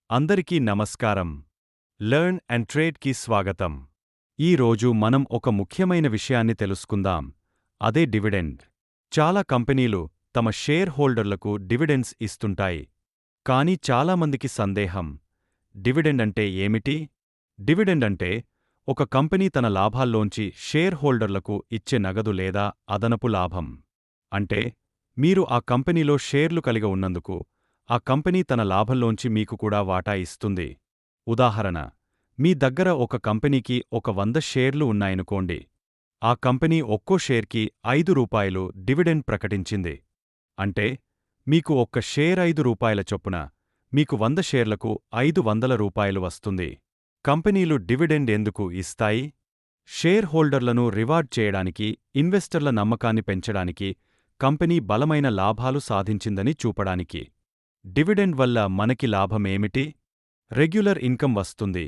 అందరికీ నమస్కారం. Learn and ట్రేడ్కి స్వాగతం. ఈ రోజు మనం ఒక ముఖ్యమైన విషయాన్ని తెలుసుకుందాం. అదే డివిడెండ్. చాలా కంపెనీలు తమ షేర్ హోల్డర్లకు డివిడెండ్స్ ఇస్తుంటాయి. కానీ చాలామందికి సందేహం. డివిడెండ్ అంటే ఏమిటి? డివిడెండ్ అంటే ఒక కంపెనీ తన లాభాల్లోంచి షేర్ హోల్డర్లకు ఇచ్చే నగదు లేదా అదనపు లాభం. అంటే మీరు ఆ కంపెనీలో షేర్లు కలిగి ఉన్నందుకు ఆ కంపెనీ తన లాభంలోంచి మీకు కూడా వాటా ఇస్తుంది. ఉదాహరణ, మీ దగ్గర ఒక కంపెనీకి 100 షేర్లు ఉన్నాయనుకోండి. ఆ కంపెనీ ఒక్కో షేర్కి రూ. 5 డివిడెండ్ ప్రకటించింది. అంటే మీకు ఒక్క షేర్ రూ. 5 చొప్పున మీకు 100 షేర్లకు రూ. 500 వస్తుంది. కంపెనీలు డివిడెండ్ ఎందుకు ఇస్తాయి? షేర్ హోల్డర్లను రివార్డ్ చేయడానికి, ఇన్వెస్టర్ల నమ్మకాన్ని పెంచడానికి, కంపెనీ బలమైన లాభాలు సాధించిందని చూపడానికి. డివిడెండ్ వల్ల మనకి లాభమేమిటి? రెగ్యులర్ ఇన్కమ్ వస్తుంది.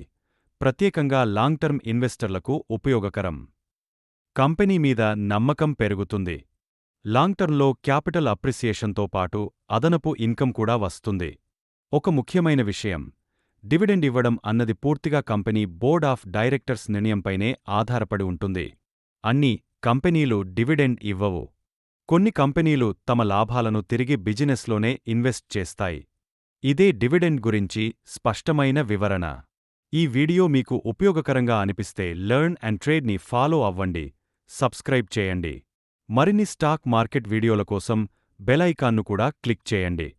ప్రత్యేకంగా లాంగ్ టర్మ్ ఇన్వెస్టర్లకు ఉపయోగకరం. కంపెనీ మీద నమ్మకం పెరుగుతుంది. లాంగ్ టర్మ్లో క్యాపిటల్ అప్రిసియేషన్తో పాటు అదనపు ఇన్కమ్ కూడా వస్తుంది. ఒక ముఖ్యమైన విషయం, డివిడెండ్ ఇవ్వడం అన్నది పూర్తిగా కంపెనీ బోర్డ్ ఆఫ్ డైరెక్టర్స్ నిర్ణయంపైనే ఆధారపడి ఉంటుంది. అన్ని కంపెనీలు డివిడెండ్ ఇవ్వవు. కొన్ని కంపెనీలు తమ లాభాలను తిరిగి బిజినెస్లోనే ఇన్వెస్ట్ చేస్తాయి. ఇదే డివిడెండ్ గురించి స్పష్టమైన వివరణ. ఈ వీడియో మీకు ఉపయోగకరంగా అనిపిస్తే లెర్న్ అండ్ ట్రేడ్ని ఫాలో అవ్వండి, సబ్స్క్రైబ్ చేయండి. మరిన్ని స్టాక్ మార్కెట్ వీడియోల కోసం బెల్ ఐకాన్ను కూడా క్లిక్ చేయండి.